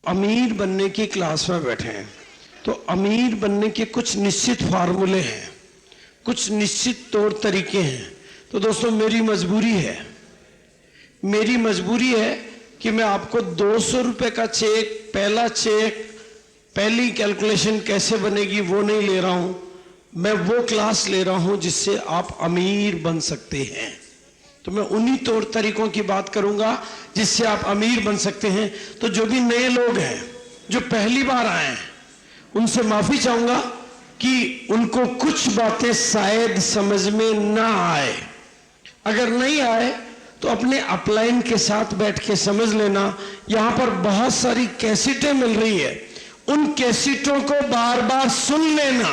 अमीर बनने की क्लास में बैठे हैं तो अमीर बनने के कुछ निश्चित फार्मूले हैं, कुछ निश्चित तौर तरीके हैं। तो दोस्तों मेरी मजबूरी है कि मैं आपको 200 रुपए का चेक, पहला चेक, पहली कैलकुलेशन कैसे बनेगी वो नहीं ले रहा हूं। मैं वो क्लास ले रहा हूं जिससे आप अमीर बन सकते हैं। तो मैं उन्हीं तौर तरीकों की बात करूंगा जिससे आप अमीर बन सकते हैं। तो जो भी नए लोग हैं, जो पहली बार आए हैं, उनसे माफी चाहूंगा कि उनको कुछ बातें शायद समझ में ना आए। अगर नहीं आए तो अपने अपलाइन के साथ बैठ के समझ लेना। यहां पर बहुत सारी कैसेटें मिल रही है, उन कैसेटों को बार बार सुन लेना,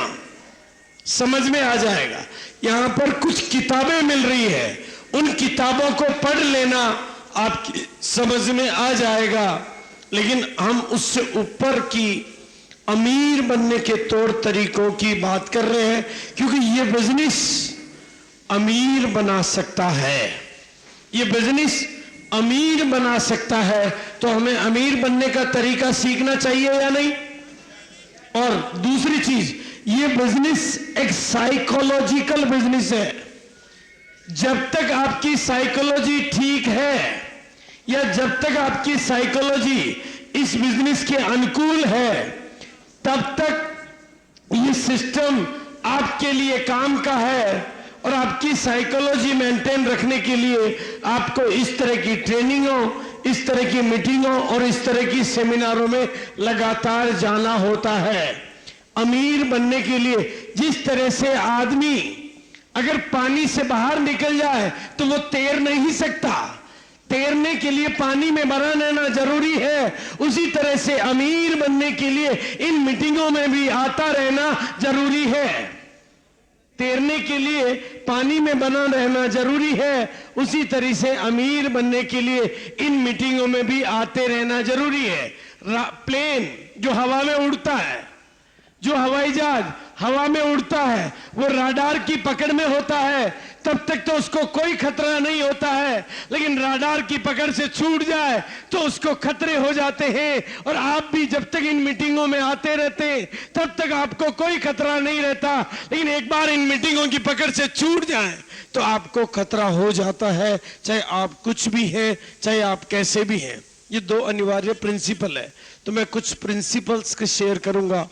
समझ में आ जाएगा। यहां पर कुछ किताबें मिल रही है, उन किताबों को पढ़ लेना, आपकी समझ में आ जाएगा। लेकिन हम उससे ऊपर की अमीर बनने के तौर तरीकों की बात कर रहे हैं, क्योंकि ये बिजनेस अमीर बना सकता है। ये बिजनेस अमीर बना सकता है। तो हमें अमीर बनने का तरीका सीखना चाहिए या नहीं? और दूसरी चीज, ये बिजनेस एक साइकोलॉजिकल बिजनेस है। जब तक आपकी साइकोलॉजी ठीक है या जब तक आपकी साइकोलॉजी इस बिजनेस के अनुकूल है, तब तक ये सिस्टम आपके लिए काम का है। और आपकी साइकोलॉजी मेंटेन रखने के लिए आपको इस तरह की ट्रेनिंगों, इस तरह की मीटिंगों और इस तरह की सेमिनारों में लगातार जाना होता है। अमीर बनने के लिए जिस तरह से आदमी अगर पानी से बाहर निकल जाए तो वो तैर नहीं सकता, तैरने के लिए पानी में बना रहना जरूरी है। उसी तरह से अमीर बनने के लिए इन मीटिंगों में भी आता रहना जरूरी है। तैरने के लिए पानी में बना रहना जरूरी है, उसी तरह से अमीर बनने के लिए इन मीटिंगों में भी आते रहना जरूरी है। प्लेन जो हवा में उड़ता है, जो हवाई जहाज हवा में उड़ता है, वो राडार की पकड़ में होता है, तब तक तो उसको कोई खतरा नहीं होता है। लेकिन राडार की पकड़ से छूट जाए तो उसको खतरे हो जाते हैं। और आप भी जब तक इन मीटिंगों में आते रहते हैं तब तक आपको कोई खतरा नहीं रहता। लेकिन एक बार इन मीटिंगों की पकड़ से छूट जाए तो आपको खतरा हो जाता है, चाहे आप कुछ भी हैं, चाहे आप कैसे भी हैं। ये दो अनिवार्य प्रिंसिपल है। तो मैं कुछ प्रिंसिपल्स के शेयर करूंगा,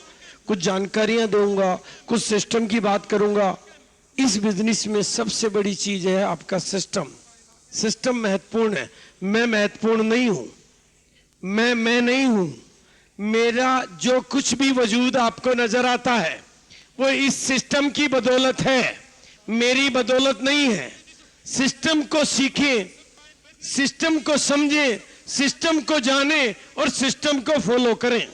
कुछ जानकारियां दूंगा, कुछ सिस्टम की बात करूंगा। इस बिजनेस में सबसे बड़ी चीज है आपका सिस्टम। सिस्टम महत्वपूर्ण है। मैं महत्वपूर्ण नहीं हूं, मैं नहीं हूं। मेरा जो कुछ भी वजूद आपको नजर आता है वो इस सिस्टम की बदौलत है, मेरी बदौलत नहीं है। सिस्टम को सीखें, सिस्टम को समझें, सिस्टम को जाने और सिस्टम को फॉलो करें।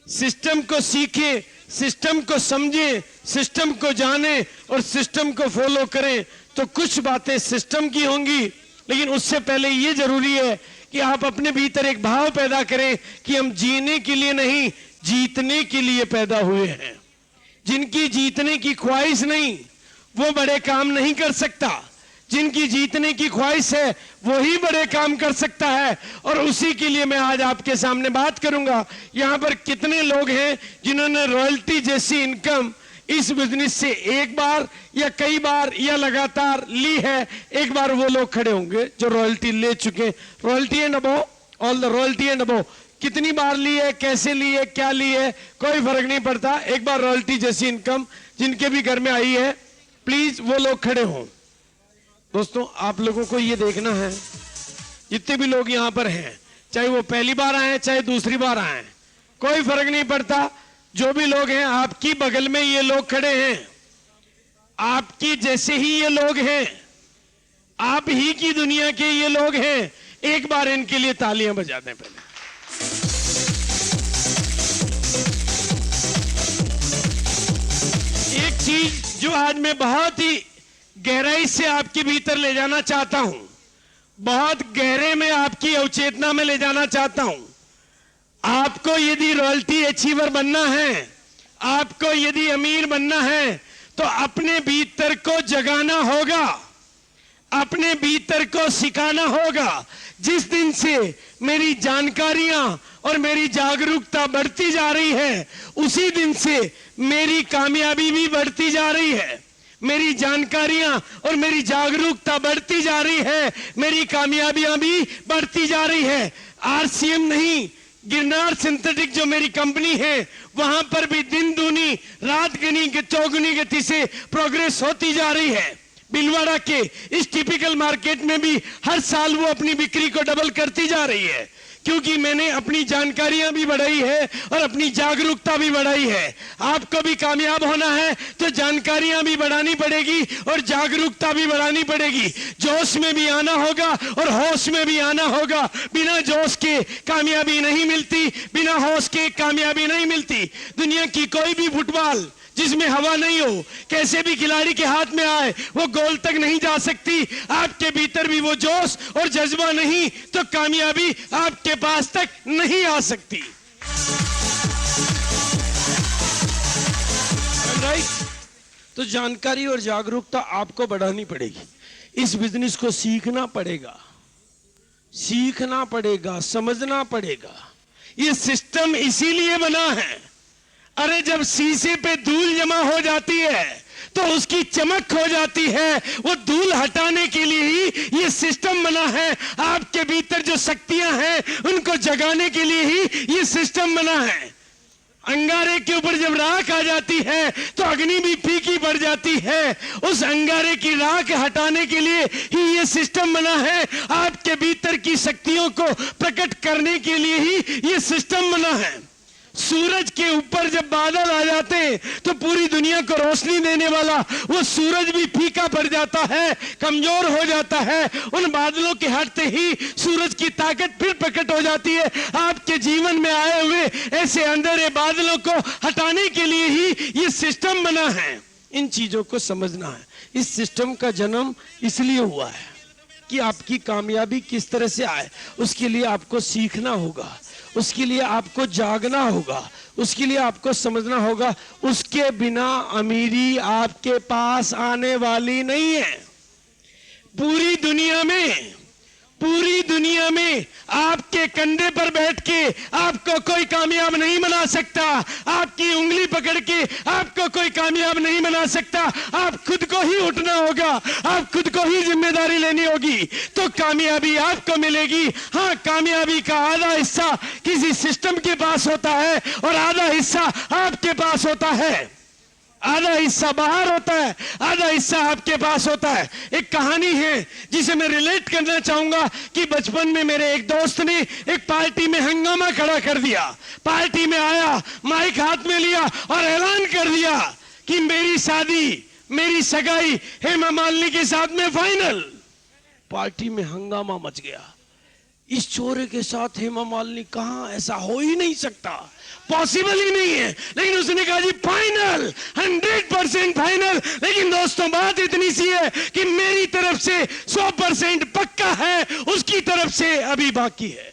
सिस्टम को सीखें, सिस्टम को समझें, सिस्टम को जाने और सिस्टम को फॉलो करें। तो कुछ बातें सिस्टम की होंगी, लेकिन उससे पहले ये जरूरी है कि आप अपने भीतर एक भाव पैदा करें कि हम जीने के लिए नहीं, जीतने के लिए पैदा हुए हैं। जिनकी जीतने की ख्वाहिश नहीं वो बड़े काम नहीं कर सकता, जिनकी जीतने की ख्वाहिश है वही बड़े काम कर सकता है। और उसी के लिए मैं आज आपके सामने बात करूंगा। यहां पर कितने लोग हैं जिन्होंने रॉयल्टी जैसी इनकम इस बिजनेस से एक बार या कई बार या लगातार ली है? एक बार वो लोग खड़े होंगे जो रॉयल्टी ले चुके हैं। Royalty and above, all the royalty and above. कितनी बार ली है, कैसे ली है, क्या ली है, कोई फर्क नहीं पड़ता। एक बार रॉयल्टी जैसी इनकम जिनके भी घर में आई है, प्लीज वो लोग खड़े हों। दोस्तों आप लोगों को ये देखना है, जितने भी लोग यहां पर हैं, चाहे वो पहली बार आए चाहे दूसरी बार आए, कोई फर्क नहीं पड़ता। जो भी लोग हैं, आपकी बगल में ये लोग खड़े हैं, आपकी जैसे ही ये लोग हैं, आप ही की दुनिया के ये लोग हैं। एक बार इनके लिए तालियां बजा दें। पहले एक चीज जो आज मैं बहुत ही गहराई से आपके भीतर ले जाना चाहता हूं, बहुत गहरे में आपकी अवचेतना में ले जाना चाहता हूं। आपको यदि रॉयल्टी अचीवर बनना है, आपको यदि अमीर बनना है, तो अपने भीतर को जगाना होगा, अपने भीतर को सिखाना होगा। जिस दिन से मेरी जानकारियां और मेरी जागरूकता बढ़ती जा रही है, उसी दिन से मेरी कामयाबी भी बढ़ती जा रही है। मेरी जानकारियां और मेरी जागरूकता बढ़ती जा रही है, मेरी कामयाबियां भी बढ़ती जा रही है। आरसीएम नहीं, गिरनार सिंथेटिक जो मेरी कंपनी है, वहां पर भी दिन दूनी रात गनी चौगुनी गति से प्रोग्रेस होती जा रही है। बिलवाड़ा के इस टिपिकल मार्केट में भी हर साल वो अपनी बिक्री को डबल करती जा रही है, क्योंकि मैंने अपनी जानकारियां भी बढ़ाई है और अपनी जागरूकता भी बढ़ाई है। आपको भी कामयाब होना है तो जानकारियां भी बढ़ानी पड़ेगी और जागरूकता भी बढ़ानी पड़ेगी। जोश में भी आना होगा और होश में भी आना होगा। बिना जोश के कामयाबी नहीं मिलती, बिना होश के कामयाबी नहीं मिलती। दुनिया की कोई भी फुटबॉल जिसमें हवा नहीं हो, कैसे भी खिलाड़ी के हाथ में आए, वो गोल तक नहीं जा सकती। आपके भीतर भी वो जोश और जज्बा नहीं तो कामयाबी आपके पास तक नहीं आ सकती। राइट? तो जानकारी और जागरूकता आपको बढ़ानी पड़ेगी। इस बिजनेस को सीखना पड़ेगा, सीखना पड़ेगा, समझना पड़ेगा। ये सिस्टम इसीलिए बना है। अरे जब शीशे पे धूल जमा हो जाती है तो उसकी चमक हो जाती है। वो धूल हटाने के लिए ही ये सिस्टम बना है। आपके भीतर जो शक्तियां हैं उनको जगाने के लिए ही ये सिस्टम बना है। अंगारे के ऊपर जब राख आ जाती है तो अग्नि भी फीकी पड़ जाती है। उस अंगारे की राख हटाने के लिए ही ये सिस्टम बना है। आपके भीतर की शक्तियों को प्रकट करने के लिए ही ये सिस्टम बना है। सूरज के ऊपर जब बादल आ जाते हैं तो पूरी दुनिया को रोशनी देने वाला वो सूरज भी फीका पड़ जाता है, कमजोर हो जाता है। उन बादलों के हटते ही सूरज की ताकत फिर प्रकट हो जाती है। आपके जीवन में आए हुए ऐसे अंधेरे बादलों को हटाने के लिए ही ये सिस्टम बना है। इन चीजों को समझना है। इस सिस्टम का जन्म इसलिए हुआ है कि आपकी कामयाबी किस तरह से आए, उसके लिए आपको सीखना होगा, उसके लिए आपको जागना होगा, उसके लिए आपको समझना होगा। उसके बिना अमीरी आपके पास आने वाली नहीं है। पूरी दुनिया में आपके कंधे पर बैठ के आपको कोई कामयाब नहीं बना सकता। आपकी उंगली पकड़ के आपको कोई कामयाब नहीं बना सकता। आप खुद को ही उठना होगा, आप खुद को ही जिम्मेदारी लेनी होगी तो कामयाबी आपको मिलेगी। हाँ, कामयाबी का आधा हिस्सा किसी सिस्टम के पास होता है और आधा हिस्सा आपके पास होता है। आधा हिस्सा बाहर होता है, आधा हिस्सा आपके पास होता है। एक कहानी है जिसे मैं रिलेट करना चाहूंगा कि बचपन में मेरे एक दोस्त ने एक पार्टी में हंगामा खड़ा कर दिया। पार्टी में आया, माइक हाथ में लिया और ऐलान कर दिया कि मेरी शादी, मेरी सगाई हेमा मालिनी के साथ में फाइनल। पार्टी में हंगामा मच गया। इस चोरे के साथ हेमा मालिनी, कहां, ऐसा हो ही नहीं सकता, पॉसिबल ही नहीं है। लेकिन उसने कहा जी फाइनल, 100% फाइनल। लेकिन दोस्तों बात इतनी सी है कि मेरी तरफ से 100% पक्का है, उसकी तरफ से अभी बाकी है।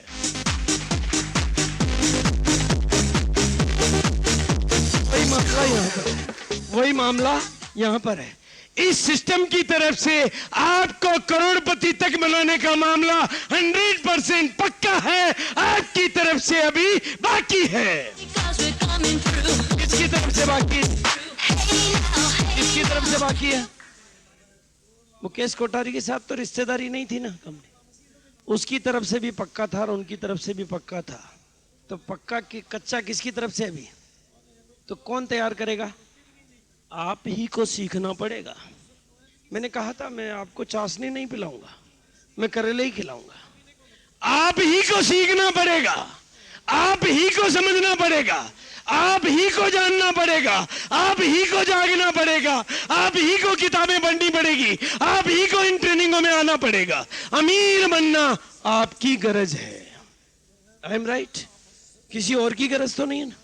वही मामला यहां पर है। इस सिस्टम की तरफ से आपको करोड़पति तक बनाने का मामला 100% पक्का है, आपकी तरफ से अभी बाकी है। किसकी तरफ से बाकी है? किसकी तरफ से बाकी है? मुकेश कोठारी के साथ तो रिश्तेदारी नहीं थी ना कंपनी, उसकी तरफ से भी पक्का था और उनकी तरफ से भी पक्का था। तो पक्का की कच्चा किसकी तरफ से अभी? तो कौन तैयार करेगा? आप ही को सीखना पड़ेगा। मैंने कहा था मैं आपको चाशनी नहीं पिलाऊंगा, मैं करेले ही खिलाऊंगा। आप ही को सीखना पड़ेगा, आप ही को समझना पड़ेगा, आप ही को जानना पड़ेगा, आप ही को जागना पड़ेगा, आप ही को किताबें पढ़नी पड़ेगी, आप ही को इन ट्रेनिंगों में आना पड़ेगा। अमीर बनना आपकी गरज है। I am right? किसी और की गरज तो नहीं है ना।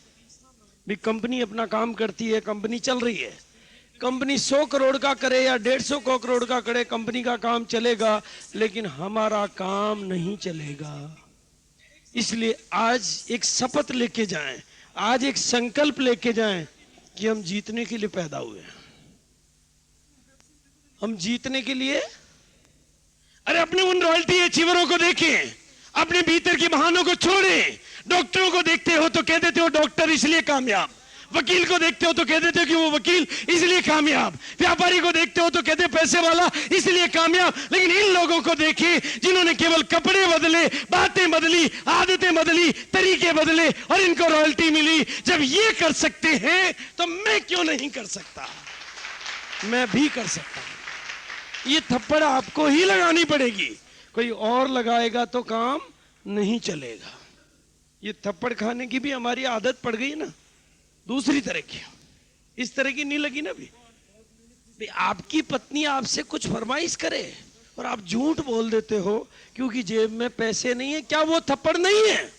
भी कंपनी अपना काम करती है, कंपनी चल रही है। कंपनी 100 करोड़ का करे या 150 करोड़ का करे, कंपनी का काम चलेगा, लेकिन हमारा काम नहीं चलेगा। इसलिए आज एक शपथ लेके जाएं, आज एक संकल्प लेके जाएं कि हम जीतने के लिए पैदा हुए हैं। हम जीतने के लिए, अरे अपने उन रॉयल्टी अचीवरों को देखें, अपने भीतर के बहानों को छोड़ें, डॉक्टरों को देखते हो तो कह देते हो डॉक्टर इसलिए कामयाब, वकील को देखते हो तो कह देते हो कि वो वकील इसलिए कामयाब, व्यापारी को देखते हो तो कहते हो पैसे वाला इसलिए कामयाब। लेकिन इन लोगों को देखिए जिन्होंने केवल कपड़े बदले, बातें बदली, आदतें बदली, तरीके बदले और इनको रॉयल्टी मिली। जब ये कर सकते हैं तो मैं क्यों नहीं कर सकता? मैं भी कर सकता हूं। ये थप्पड़ आपको ही लगानी पड़ेगी, कोई और लगाएगा तो काम नहीं चलेगा। ये थप्पड़ खाने की भी हमारी आदत पड़ गई ना, दूसरी तरह की, इस तरह की नहीं लगी ना भी आपकी पत्नी आपसे कुछ फरमाइश करे और आप झूठ बोल देते हो क्योंकि जेब में पैसे नहीं है। क्या वो थप्पड़ नहीं है?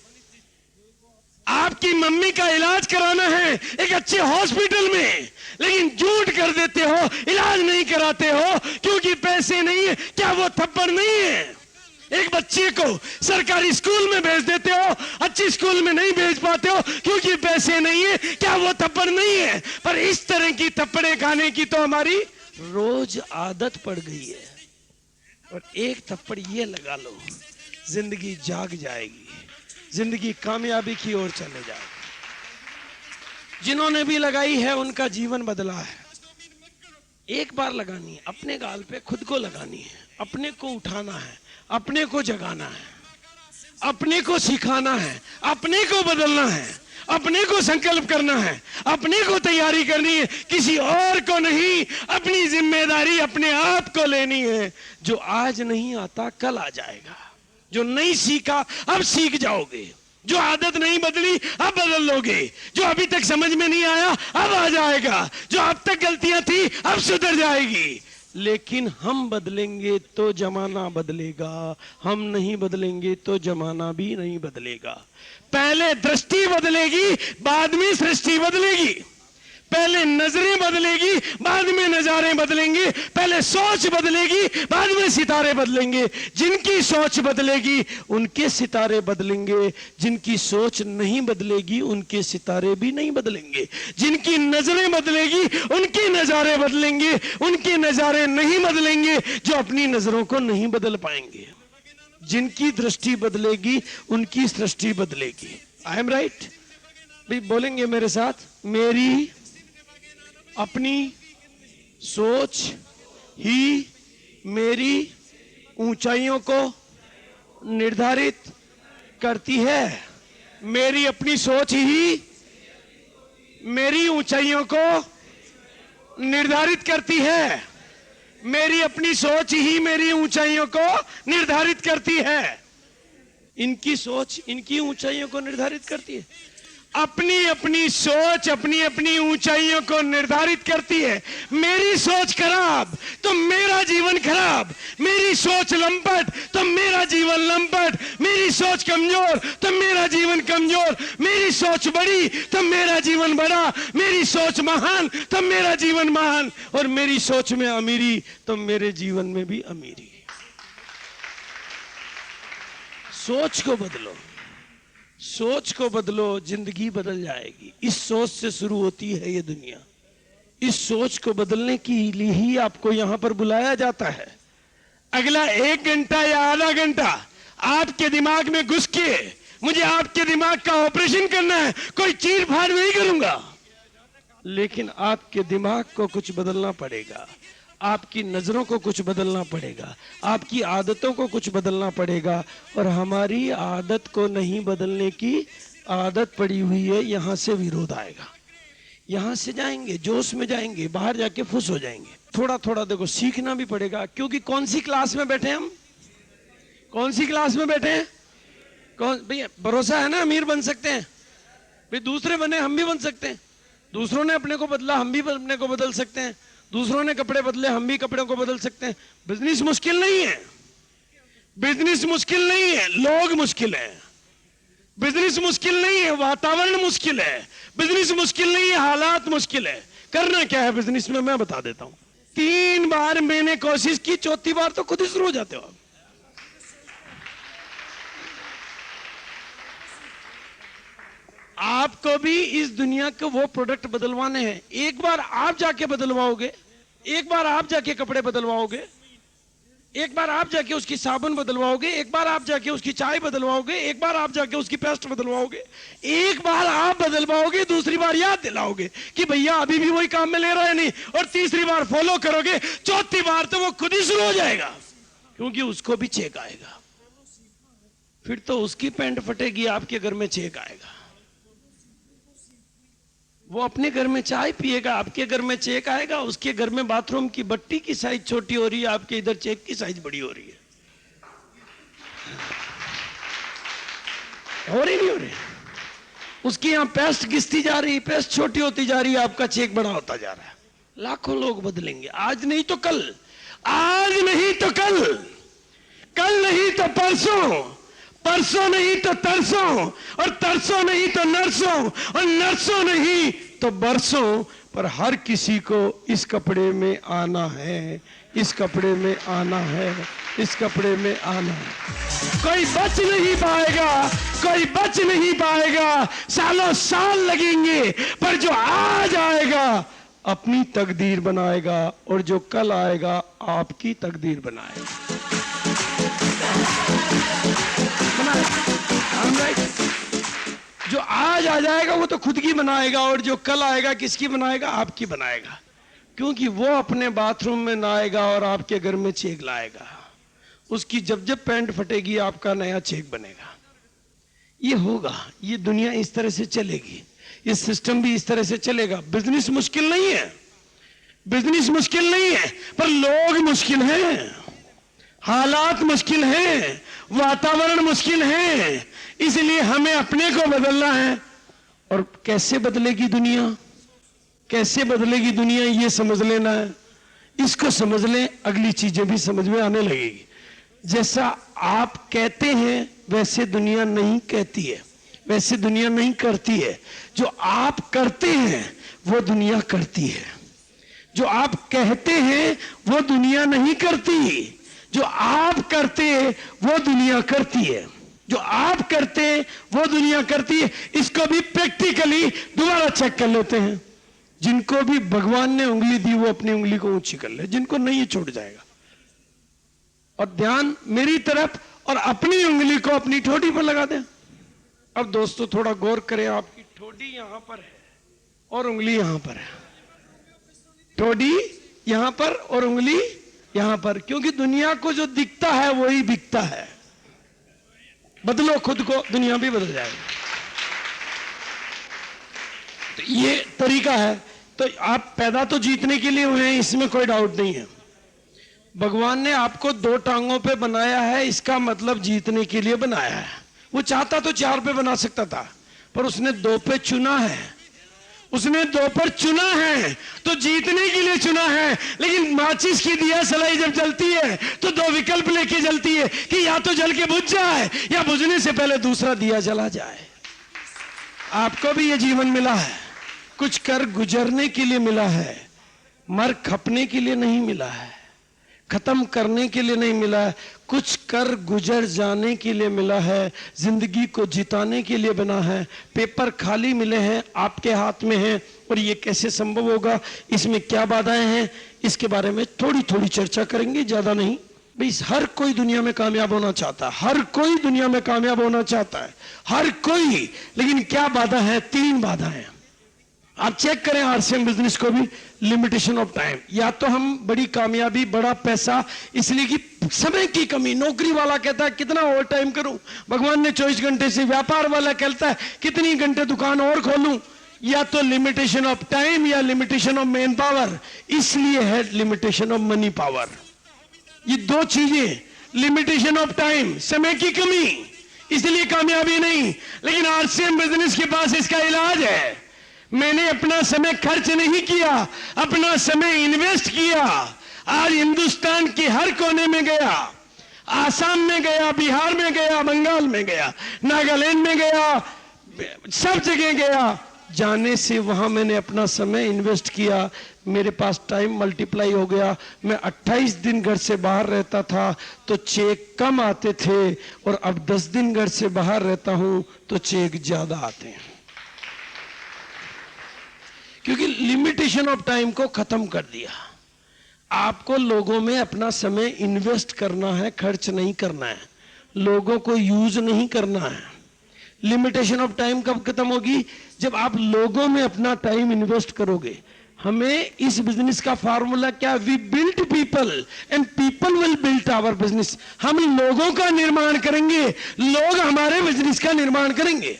आपकी मम्मी का इलाज कराना है एक अच्छे हॉस्पिटल में, लेकिन झूठ कर देते हो, इलाज नहीं कराते हो क्योंकि पैसे नहीं है। क्या वो थप्पड़ नहीं है? एक बच्चे को सरकारी स्कूल में भेज देते हो, अच्छी स्कूल में नहीं भेज पाते हो क्योंकि पैसे नहीं है। क्या वो थप्पड़ नहीं है? पर इस तरह की थप्पड़े खाने की तो हमारी रोज आदत पड़ गई है। और एक थप्पड़ ये लगा लो, जिंदगी जाग जाएगी, जिंदगी कामयाबी की ओर चले जाएगी। जिन्होंने भी लगाई है उनका जीवन बदला है। एक बार लगानी है, अपने गाल पे खुद को लगानी है, अपने को उठाना है, अपने को जगाना है, अपने को सिखाना है, अपने को बदलना है, अपने को संकल्प करना है, अपने को तैयारी करनी है, किसी और को नहीं। अपनी जिम्मेदारी अपने आप को लेनी है। जो आज नहीं आता कल आ जाएगा, जो नहीं सीखा अब सीख जाओगे, जो आदत नहीं बदली अब बदल लोगे, जो अभी तक समझ में नहीं आया अब आ जाएगा, जो अब तक गलतियां थी अब सुधर जाएगी। लेकिन हम बदलेंगे तो जमाना बदलेगा, हम नहीं बदलेंगे तो जमाना भी नहीं बदलेगा। पहले दृष्टि बदलेगी, बाद में सृष्टि बदलेगी। पहले नजरें बदलेगी, बाद में नजारे बदलेंगे। पहले सोच बदलेगी, बाद में सितारे बदलेंगे। जिनकी सोच बदलेगी उनके सितारे बदलेंगे, जिनकी सोच नहीं बदलेगी उनके सितारे भी नहीं बदलेंगे। जिनकी नजरें बदलेगी उनके नजारे बदलेंगे, उनके नजारे नहीं बदलेंगे जो अपनी नजरों को नहीं बदल पाएंगे। जिनकी दृष्टि बदलेगी उनकी सृष्टि बदलेगी। I am right? भी बोलेंगे मेरे साथ, मेरी अपनी सोच ही मेरी ऊंचाइयों को निर्धारित करती है। मेरी अपनी सोच ही मेरी ऊंचाइयों को निर्धारित करती है। मेरी अपनी सोच ही मेरी ऊंचाइयों को निर्धारित करती है। इनकी सोच इनकी ऊंचाइयों को निर्धारित करती है। अपनी अपनी सोच अपनी अपनी ऊंचाइयों को निर्धारित करती है। मेरी सोच खराब तो मेरा जीवन खराब, मेरी सोच लंपट तो मेरा जीवन लंपट, मेरी सोच कमजोर तो मेरा जीवन कमजोर, मेरी सोच बड़ी तो मेरा जीवन बड़ा, मेरी सोच महान तो मेरा जीवन महान, और मेरी सोच में अमीरी तो मेरे जीवन में भी अमीरी। सोच को बदलो, सोच को बदलो, जिंदगी बदल जाएगी। इस सोच से शुरू होती है ये दुनिया। इस सोच को बदलने के लिए ही आपको यहां पर बुलाया जाता है। अगला 1 घंटा या आधा घंटा आपके दिमाग में घुस के मुझे आपके दिमाग का ऑपरेशन करना है, कोई चीर फाड़ नहीं करूंगा, लेकिन आपके दिमाग को कुछ बदलना पड़ेगा, आपकी नजरों को कुछ बदलना पड़ेगा, आपकी आदतों को कुछ बदलना पड़ेगा। और हमारी आदत को नहीं बदलने की आदत पड़ी हुई है, यहां से विरोध आएगा। यहां से जाएंगे, जोश में जाएंगे, बाहर जाके फुस हो जाएंगे। थोड़ा थोड़ा देखो सीखना भी पड़ेगा, क्योंकि कौन सी क्लास में बैठे हम, कौन सी क्लास में बैठे हैं? कौन भैया, भरोसा है ना अमीर बन सकते हैं भाई, दूसरे बने हम भी बन सकते हैं। दूसरों ने अपने को बदला, हम भी अपने को बदल सकते हैं। दूसरों ने कपड़े बदले, हम भी कपड़ों को बदल सकते हैं। बिजनेस मुश्किल नहीं है, बिजनेस मुश्किल नहीं है, लोग मुश्किल है। बिजनेस मुश्किल नहीं है, वातावरण मुश्किल है। बिजनेस मुश्किल नहीं है, हालात मुश्किल है। करना क्या है बिजनेस में, मैं बता देता हूं। 3 बार मैंने कोशिश की, चौथी बार तो खुद ही शुरू हो जाते हो। आपको भी इस दुनिया के वो प्रोडक्ट बदलवाने हैं। एक बार आप जाके बदलवाओगे, एक बार आप जाके कपड़े बदलवाओगे, एक बार आप जाके उसकी साबुन बदलवाओगे, एक बार आप जाके उसकी चाय बदलवाओगे, एक बार आप जाके उसकी पेस्ट बदलवाओगे, एक बार आप बदलवाओगे, दूसरी बार याद दिलाओगे कि भैया अभी भी वही काम में ले रहा है नहीं, और तीसरी बार फॉलो करोगे, चौथी बार तो वो खुद ही शुरू हो जाएगा, क्योंकि उसको भी चेक आएगा। फिर तो उसकी पैंट फटेगी, आपके घर में चेक आएगा। वो अपने घर में चाय पिएगा, आपके घर में चेक आएगा। उसके घर में बाथरूम की बट्टी की साइज छोटी हो रही है, आपके इधर चेक की साइज बड़ी हो रही है। हो रही नहीं हो रही? उसकी यहां पेस्ट घिसती जा रही, पेस्ट छोटी होती जा रही है, आपका चेक बड़ा होता जा रहा है। लाखों लोग बदलेंगे, आज नहीं तो कल, आज नहीं तो कल, कल नहीं तो परसों, परसों नहीं तो तरसों, और तरसों नहीं तो नरसों, और नरसों नहीं तो बरसों। पर हर किसी को इस कपड़े में आना है, इस कपड़े में आना है, इस कपड़े में आना है। कोई बच नहीं पाएगा, कोई बच नहीं पाएगा, सालों साल लगेंगे, पर जो आज आएगा अपनी तकदीर बनाएगा, और जो कल आएगा आपकी तकदीर बनाएगा। जो आज आ जाएगा वो तो खुद की बनाएगा, और जो कल आएगा किसकी बनाएगा? आपकी बनाएगा, क्योंकि वो अपने बाथरूम में नहाएगा और आपके घर में चेक लाएगा। उसकी जब जब पैंट फटेगी आपका नया चेक बनेगा। ये होगा, ये दुनिया इस तरह से चलेगी, ये सिस्टम भी इस तरह से चलेगा। बिजनेस मुश्किल नहीं है, बिजनेस मुश्किल नहीं है, पर लोग मुश्किल हैं, हालात मुश्किल हैं, वातावरण मुश्किल है। इसलिए हमें अपने को बदलना है। और कैसे बदलेगी दुनिया, कैसे बदलेगी दुनिया, ये समझ लेना है। इसको समझ लें, अगली चीजें भी समझ में आने लगेगी। जैसा आप कहते हैं वैसे दुनिया नहीं कहती है, वैसे दुनिया नहीं करती है। जो आप करते हैं वो दुनिया करती है, जो आप कहते हैं वो दुनिया नहीं करती। जो आप करते वो दुनिया करती है, जो आप करते वो दुनिया करती है। इसको भी प्रैक्टिकली दोबारा चेक कर लेते हैं। जिनको भी भगवान ने उंगली दी वो अपनी उंगली को ऊंची कर ले, जिनको नहीं ये छूट जाएगा। और ध्यान मेरी तरफ, और अपनी उंगली को अपनी ठोड़ी पर लगा दें। अब दोस्तों थोड़ा गौर करें, आपकी ठोड़ी यहां पर है और उंगली यहां पर है, ठोड़ी यहां पर और उंगली यहां पर, क्योंकि दुनिया को जो दिखता है वही बिकता है। बदलो खुद को, दुनिया भी बदल जाएगी। तो ये तरीका है। तो आप पैदा तो जीतने के लिए हुए हैं, इसमें कोई डाउट नहीं है। भगवान ने आपको दो टांगों पे बनाया है, इसका मतलब जीतने के लिए बनाया है। वो चाहता तो चार पे बना सकता था, पर उसने दो पे चुना है, उसने दो पर चुना है, तो जीतने के लिए चुना है। लेकिन माचिस की दिया सलाई जब जलती है तो दो विकल्प लेके जलती है कि या तो जल के बुझ जाए या बुझने से पहले दूसरा दिया जला जाए। आपको भी ये जीवन मिला है, कुछ कर गुजरने के लिए मिला है, मर खपने के लिए नहीं मिला है, खत्म करने के लिए नहीं मिला है, कुछ कर गुजर जाने के लिए मिला है, जिंदगी को जिताने के लिए बना है। पेपर खाली मिले हैं, आपके हाथ में हैं, और ये कैसे संभव होगा, इसमें क्या बाधाएं हैं, इसके बारे में थोड़ी थोड़ी चर्चा करेंगे, ज्यादा नहीं। भाई हर कोई दुनिया में कामयाब होना चाहता है, हर कोई दुनिया में कामयाब होना चाहता है, हर कोई। लेकिन क्या बाधा है? तीन बाधाएं। आप चेक करें आरसीएम बिजनेस को भी, लिमिटेशन ऑफ टाइम। या तो हम बड़ी कामयाबी, बड़ा पैसा, इसलिए कि समय की कमी। नौकरी वाला कहता है कितना ओवर टाइम करूं, भगवान ने 24 घंटे से। व्यापार वाला कहता है कितनी घंटे दुकान और खोलूं। या तो लिमिटेशन ऑफ टाइम या लिमिटेशन ऑफ मैन पावर, इसलिए है लिमिटेशन ऑफ मनी पावर। ये दो चीजें, लिमिटेशन ऑफ टाइम, समय की कमी, इसलिए कामयाबी नहीं। लेकिन आरसीएम बिजनेस के पास इसका इलाज है। मैंने अपना समय खर्च नहीं किया, अपना समय इन्वेस्ट किया। आज हिंदुस्तान के हर कोने में गया, आसाम में गया, बिहार में गया, बंगाल में गया, नागालैंड में गया, सब जगह गया। जाने से वहां मैंने अपना समय इन्वेस्ट किया, मेरे पास टाइम मल्टीप्लाई हो गया। मैं 28 दिन घर से बाहर रहता था तो चेक कम आते थे, और अब 10 दिन घर से बाहर रहता हूं तो चेक ज्यादा आते हैं, क्योंकि लिमिटेशन ऑफ टाइम को खत्म कर दिया। आपको लोगों में अपना समय इन्वेस्ट करना है, खर्च नहीं करना है, लोगों को यूज नहीं करना है। लिमिटेशन ऑफ टाइम कब खत्म होगी? जब आप लोगों में अपना टाइम इन्वेस्ट करोगे। हमें इस बिजनेस का फार्मूला क्या? We build people and people will build our business. हम लोगों का निर्माण करेंगे, लोग हमारे बिजनेस का निर्माण करेंगे।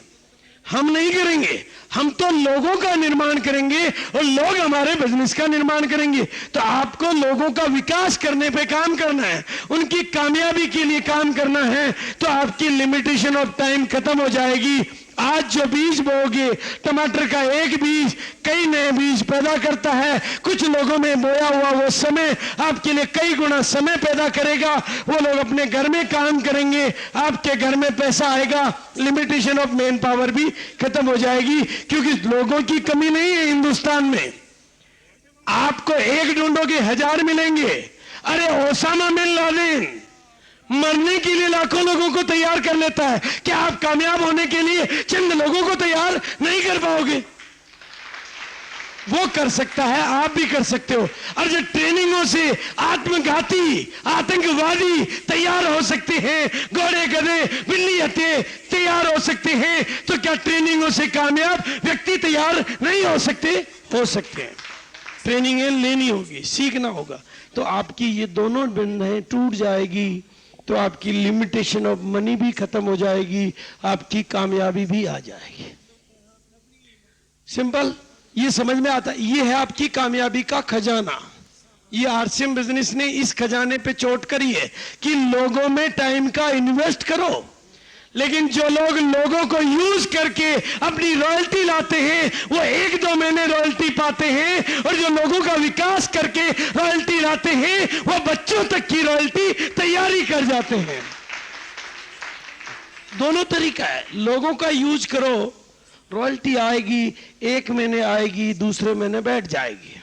हम नहीं करेंगे, हम तो लोगों का निर्माण करेंगे और लोग हमारे बिजनेस का निर्माण करेंगे। तो आपको लोगों का विकास करने पे काम करना है, उनकी कामयाबी के लिए काम करना है। तो आपकी लिमिटेशन ऑफ टाइम खत्म हो जाएगी। आज जो बीज बोओगे, टमाटर का एक बीज कई नए बीज पैदा करता है। कुछ लोगों में बोया हुआ वो समय आपके लिए कई गुना समय पैदा करेगा। वो लोग अपने घर में काम करेंगे, आपके घर में पैसा आएगा। लिमिटेशन ऑफ मैन पावर भी खत्म हो जाएगी, क्योंकि लोगों की कमी नहीं है हिंदुस्तान में। आपको एक ढूंढोगे 1000 मिलेंगे। अरे ओसामा बिन लादेन मरने के लिए लाखों लोगों को तैयार कर लेता है, क्या आप कामयाब होने के लिए चंद लोगों को तैयार नहीं कर पाओगे? वो कर सकता है, आप भी कर सकते हो। और जो ट्रेनिंगों से आत्मघाती आतंकवादी तैयार हो सकते हैं, घोड़े गधे बिल्ली हत्ते तैयार हो सकते हैं, तो क्या ट्रेनिंगों से कामयाब व्यक्ति तैयार नहीं हो सकते? हो सकते हैं। ट्रेनिंगें लेनी होगी, सीखना होगा। तो आपकी ये दोनों बंधें टूट जाएगी, तो आपकी लिमिटेशन ऑफ मनी भी खत्म हो जाएगी, आपकी कामयाबी भी आ जाएगी। सिंपल, ये समझ में आता है। ये है आपकी कामयाबी का खजाना। ये आरसीएम बिजनेस ने इस खजाने पे चोट करी है कि लोगों में टाइम का इन्वेस्ट करो। लेकिन जो लोग लोगों को यूज करके अपनी रॉयल्टी लाते हैं, वो 1-2 महीने रॉयल्टी पाते हैं, और जो लोगों का विकास करके रॉयल्टी लाते हैं, वो बच्चों तक की रॉयल्टी तैयारी कर जाते हैं। दोनों तरीका है। लोगों का यूज करो, रॉयल्टी आएगी, 1 महीने आएगी, दूसरे महीने बैठ जाएगी।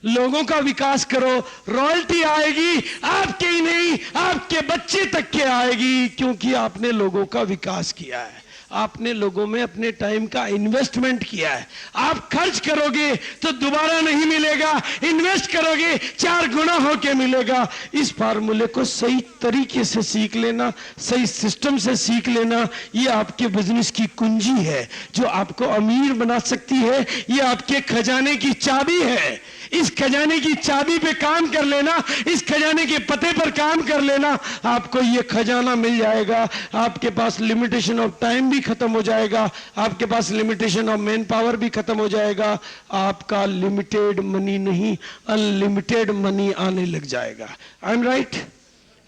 लोगों का विकास करो, रॉयल्टी आएगी, आपके ही नहीं आपके बच्चे तक के आएगी, क्योंकि आपने लोगों का विकास किया है, आपने लोगों में अपने टाइम का इन्वेस्टमेंट किया है। आप खर्च करोगे तो दोबारा नहीं मिलेगा, इन्वेस्ट करोगे 4 गुना होके मिलेगा। इस फार्मूले को सही तरीके से सीख लेना, सही सिस्टम से सीख लेना, ये आपके बिजनेस की कुंजी है जो आपको अमीर बना सकती है। ये आपके खजाने की चाबी है। इस खजाने की चाबी पे काम कर लेना, इस खजाने के पते पर काम कर लेना, आपको ये खजाना मिल जाएगा। आपके पास लिमिटेशन ऑफ टाइम भी खत्म हो जाएगा, आपके पास लिमिटेशन ऑफ मैन पावर भी खत्म हो जाएगा। आपका लिमिटेड मनी नहीं, अनलिमिटेड मनी आने लग जाएगा। I am right?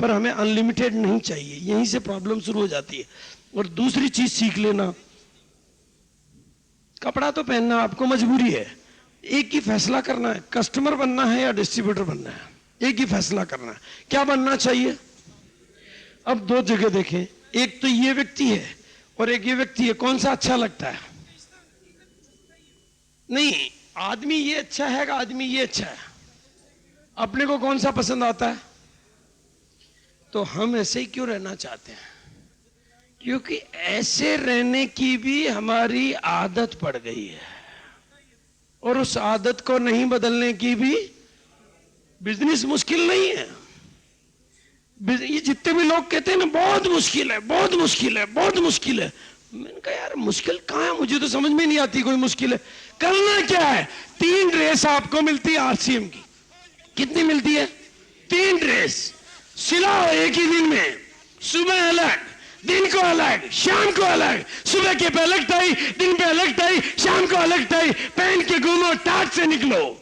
पर हमें अनलिमिटेड नहीं चाहिए, यहीं से प्रॉब्लम शुरू हो जाती है। और दूसरी चीज सीख लेना, कपड़ा तो पहनना आपको मजबूरी है, एक ही फैसला करना है, कस्टमर बनना है या डिस्ट्रीब्यूटर बनना है। एक ही फैसला करना है, क्या बनना चाहिए। अब 2 जगह देखें, एक तो ये व्यक्ति है और एक ये व्यक्ति है, कौन सा अच्छा लगता है? नहीं, आदमी ये अच्छा है कि आदमी ये अच्छा है? अपने को कौन सा पसंद आता है? तो हम ऐसे ही क्यों रहना चाहते हैं? क्योंकि ऐसे रहने की भी हमारी आदत पड़ गई है, और उस आदत को नहीं बदलने की भी बिजनेस मुश्किल नहीं है। ये जितने भी लोग कहते हैं ना बहुत मुश्किल है, बहुत मुश्किल है, बहुत मुश्किल है, मैंने कहा यार मुश्किल कहां है, मुझे तो समझ में नहीं आती कोई मुश्किल है। करना क्या है? 3 ड्रेस आपको मिलती है आरसीएम की। कितनी मिलती है? 3 ड्रेस सिलाओ एक ही दिन में, सुबह अलग, दिन को अलग, शाम को अलग। सुबह के पे अलग टाई, दिन पे अलग टाई, शाम को अलग टाई, पहन के घूमो, टाट से निकलो।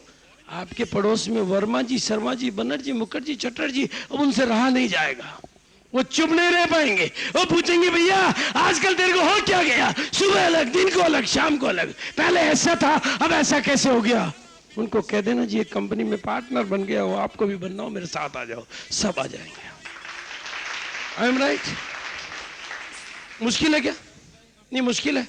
आपके पड़ोस में वर्मा जी, शर्मा जी, बनर्जी, मुखर्जी, चटर्जी, अब उनसे रहा नहीं जाएगा। वो चुप नहीं रह पाएंगे, वो पूछेंगे भैया आजकल तेरे को हो क्या गया? सुबह अलग, दिन को अलग, शाम को अलग, पहले ऐसा था अब ऐसा कैसे हो गया? उनको कह देना जी एक कंपनी में पार्टनर बन गया हो, आपको भी बनना हो, मेरे साथ आ जाओ, सब आ जाएंगे। I am right? मुश्किल है क्या? नहीं मुश्किल है,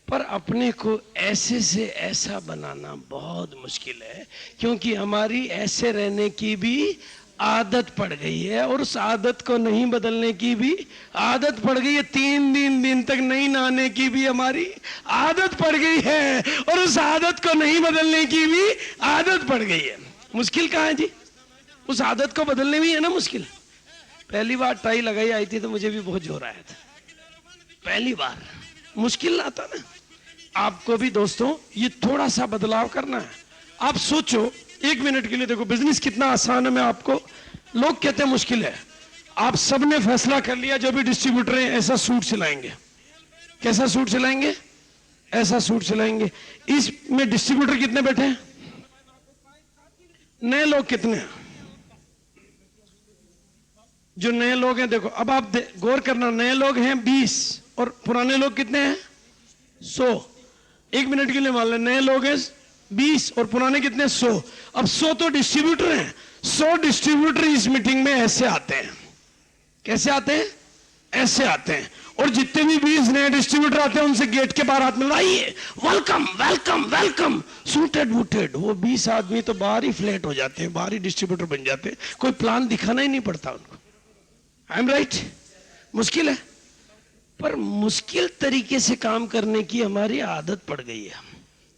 पर अपने को ऐसे से ऐसा बनाना बहुत मुश्किल है, क्योंकि हमारी ऐसे रहने की भी आदत पड़ गई है, और उस आदत को नहीं बदलने की भी आदत पड़ गई है। 3 दिन तक नहीं नहाने की भी हमारी आदत पड़ गई है, और उस आदत को नहीं बदलने की भी आदत पड़ गई है। मुश्किल कहाँ है जी? उस आदत को बदलने में ही है ना मुश्किल। पहली बार टाई लगाई आई थी तो मुझे भी बहुत जोर आया था, पहली बार मुश्किल आता ना। आपको भी दोस्तों ये थोड़ा सा बदलाव करना है। आप सोचो एक मिनट के लिए, देखो बिजनेस कितना आसान है। मैं आपको, लोग कहते हैं मुश्किल है, आप सबने फैसला कर लिया जो भी डिस्ट्रीब्यूटर हैं ऐसा सूट सिलाएंगे। कैसा सूट सिलाएंगे? ऐसा सूट सिलाएंगे। इसमें डिस्ट्रीब्यूटर कितने बैठे हैं? नए लोग कितने हैं? जो नए लोग हैं, देखो अब आप गौर करना, नए लोग हैं 20 और पुराने लोग कितने हैं? 100। एक मिनट के लिए मान लें नए लोग हैं 20 और पुराने कितने? 100। अब 100 तो डिस्ट्रीब्यूटर हैं, 100 डिस्ट्रीब्यूटर इस मीटिंग में ऐसे आते हैं। कैसे आते हैं? ऐसे आते हैं। और जितने भी 20 नए डिस्ट्रीब्यूटर आते हैं उनसे गेट के बाहर हाथ मिलाइए, welcome welcome welcome, suited booted. वो 20 आदमी तो बाहर ही फ्लैट हो जाते हैं, बाहर ही डिस्ट्रीब्यूटर बन जाते हैं, कोई प्लान दिखाना ही नहीं पड़ता उनको। I am right? मुश्किल है, पर मुश्किल तरीके से काम करने की हमारी आदत पड़ गई है।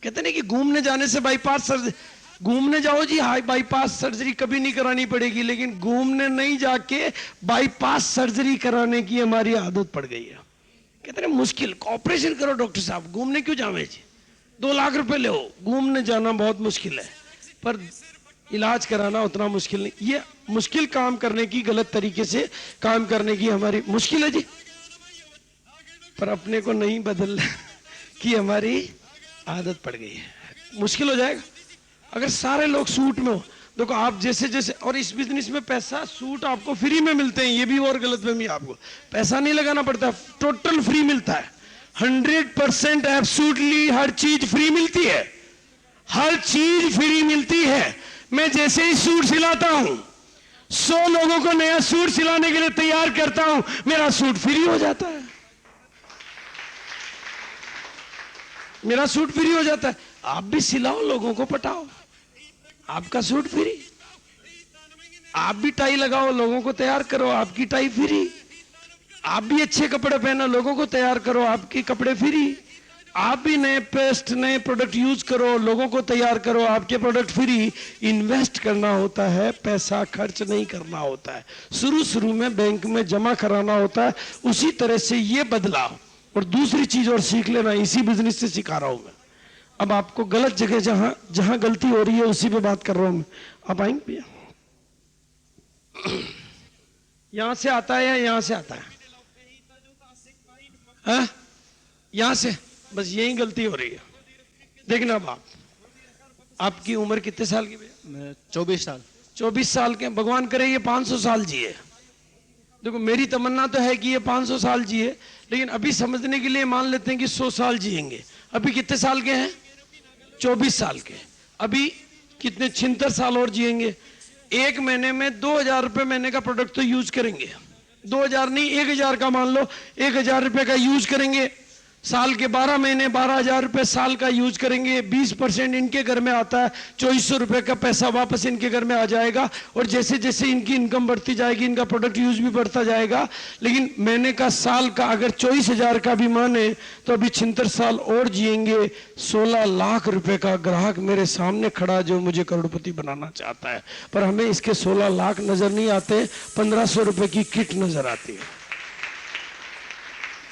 कहते हैं कि घूमने जाने से बाईपास सर्जरी, घूमने जाओ जी, हाई बाईपास सर्जरी कभी नहीं करानी पड़ेगी, लेकिन घूमने नहीं जाके बाईपास सर्जरी कराने की हमारी आदत पड़ गई है। कहते हैं मुश्किल, ऑपरेशन करो डॉक्टर साहब, घूमने क्यों जावे जी, 2 लाख रुपए ले। घूमने जाना बहुत मुश्किल है, पर इलाज कराना उतना मुश्किल नहीं। ये मुश्किल काम करने की, गलत तरीके से काम करने की हमारी मुश्किल है जी, पर अपने को नहीं बदलना की हमारी आदत पड़ गई है। मुश्किल हो जाएगा अगर सारे लोग सूट में हो। देखो आप जैसे जैसे, और इस बिजनेस में पैसा, सूट आपको फ्री में मिलते हैं, ये भी और गलतफहमी, आपको पैसा नहीं लगाना पड़ता, टोटल फ्री मिलता है। 100% एब्सोल्युटली हर चीज फ्री मिलती है, हर चीज फ्री मिलती है। मैं जैसे ही सूट सिलाता हूं, 100 लोगों को नया सूट सिलाने के लिए तैयार करता हूं, मेरा सूट फ्री हो जाता है, मेरा सूट फ्री हो जाता है। आप भी सिलाओ, लोगों को पटाओ, आपका सूट फ्री। आप भी टाई लगाओ, लोगों को तैयार करो, आपकी टाई फ्री। आप भी अच्छे कपड़े पहनो, लोगों को तैयार करो, आपके कपड़े फ्री। आप भी नए पेस्ट, नए प्रोडक्ट यूज करो, लोगों को तैयार करो, आपके प्रोडक्ट फ्री। इन्वेस्ट करना होता है, पैसा खर्च नहीं करना होता है, शुरू शुरू में बैंक में जमा कराना होता है। उसी तरह से ये बदलाव। और दूसरी चीज और सीख लेना, इसी बिजनेस से सिखा रहा हूं मैं। अब आपको गलत जगह, जहां जहां गलती हो रही है उसी पे बात कर रहा हूं मैं। आप आएंगे भैया? यहां से आता है या यहां से आता है? यहां से, बस यही गलती हो रही है। देखना अब आपकी उम्र कितने साल की भैया? 24 साल। 24 साल के। भगवान करे ये 500 साल जिए। देखो मेरी तमन्ना तो है कि ये 500 साल जिए, लेकिन अभी समझने के लिए मान लेते हैं कि 100 साल जिएंगे। अभी कितने साल के हैं? 24 साल के। अभी कितने 76 साल और जिएंगे। एक महीने में 2000 रुपए महीने का प्रोडक्ट तो यूज करेंगे। 2000 नहीं, 1000 का मान लो, 1000 रुपए का यूज करेंगे। साल के 12 महीने 12,000 रुपए साल का यूज करेंगे। 20% इनके घर में आता है, 2400 रुपए का पैसा वापस इनके घर में आ जाएगा। और जैसे जैसे इनकी इनकम बढ़ती जाएगी, इनका प्रोडक्ट यूज भी बढ़ता जाएगा। लेकिन महीने का, साल का अगर 24,000 का भी माने तो अभी 76 साल और जिएंगे। 16 लाख रुपए का ग्राहक मेरे सामने खड़ा जो मुझे करोड़पति बनाना चाहता है, पर हमें इसके 16 लाख नजर नहीं आते, 1500 रुपए की किट नजर आती है।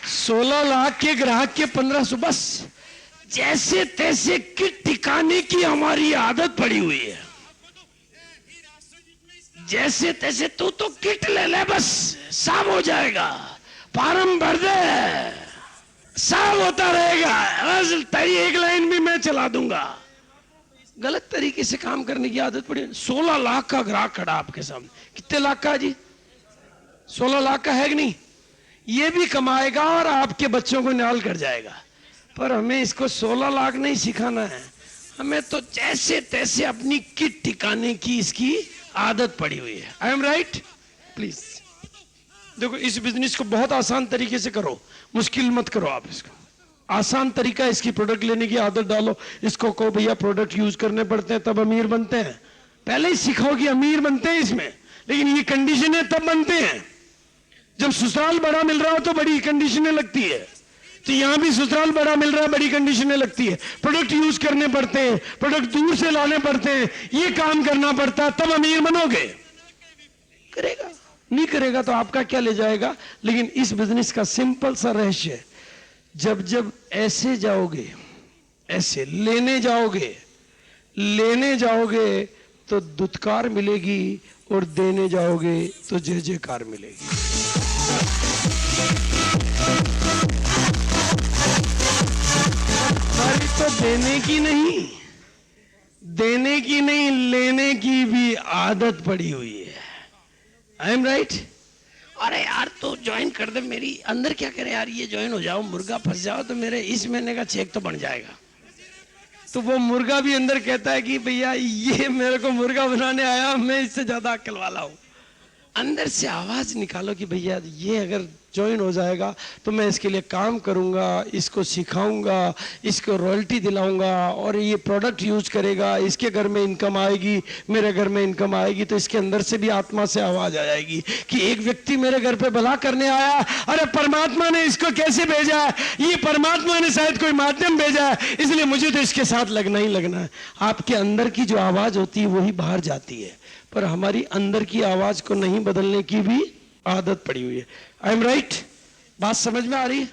16 लाख के ग्राहक के 1500, बस जैसे तैसे किट टिकाने की हमारी आदत पड़ी हुई है। जैसे तैसे तू तो किट ले ले, बस साफ हो जाएगा, फार्म भर दे, साफ होता रहेगा, बस तेरी एक लाइन भी मैं चला दूंगा। गलत तरीके से काम करने की आदत पड़ी। 16 लाख का ग्राहक खड़ा आपके सामने। कितने लाख का जी? 16 लाख का है कि नहीं? ये भी कमाएगा और आपके बच्चों को निहाल कर जाएगा। पर हमें इसको 16 लाख नहीं सिखाना है, हमें तो जैसे तैसे अपनी किट टिकाने की इसकी आदत पड़ी हुई है। I am right? प्लीज देखो, इस बिजनेस को बहुत आसान तरीके से करो, मुश्किल मत करो। आप इसको आसान तरीका, इसकी प्रोडक्ट लेने की आदत डालो। इसको कहो भैया प्रोडक्ट यूज करने पड़ते हैं तब अमीर बनते हैं। पहले ही सिखाओ कि अमीर बनते हैं इसमें, लेकिन ये कंडीशन है तब बनते हैं। जब ससुराल बड़ा मिल रहा हो तो बड़ी कंडीशनें लगती है, तो यहां भी ससुराल बड़ा मिल रहा है, बड़ी कंडीशनें लगती है। प्रोडक्ट यूज करने पड़ते हैं, प्रोडक्ट दूर से लाने पड़ते हैं, ये काम करना पड़ता है, तब अमीर बनोगे। करेगा, नहीं करेगा तो आपका क्या ले जाएगा। लेकिन इस बिजनेस का सिंपल सा रहस्य है, जब जब ऐसे जाओगे, ऐसे लेने जाओगे तो दुत्कार मिलेगी, और देने जाओगे तो जय जयकार मिलेगी। हमारी तो देने की नहीं, लेने की भी आदत पड़ी हुई है। I am right? अरे यार तो ज्वाइन कर दे, मेरी अंदर क्या करे यार, ये ज्वाइन हो जाओ, मुर्गा फंस जाओ तो मेरे इस महीने का चेक तो बन जाएगा। तो वो मुर्गा भी अंदर कहता है कि भैया ये मेरे को मुर्गा बनाने आया, मैं इससे ज्यादा अक्ल वाला हूं। अंदर से आवाज निकालो कि भैया ये अगर ज्वाइन हो जाएगा तो मैं इसके लिए काम करूंगा, इसको सिखाऊंगा, इसको रॉयल्टी दिलाऊंगा, और ये प्रोडक्ट यूज करेगा, इसके घर में इनकम आएगी, मेरे घर में इनकम आएगी। तो इसके अंदर से भी आत्मा से आवाज आ जाएगी कि एक व्यक्ति मेरे घर पे भला करने आया, अरे परमात्मा ने इसको कैसे भेजा है, ये परमात्मा ने शायद कोई माध्यम भेजा है, इसलिए मुझे तो इसके साथ लगना ही लगना है। आपके अंदर की जो आवाज होती है वही बाहर जाती है, पर हमारी अंदर की आवाज को नहीं बदलने की भी आदत पड़ी हुई है। I am right? बात समझ में आ रही है?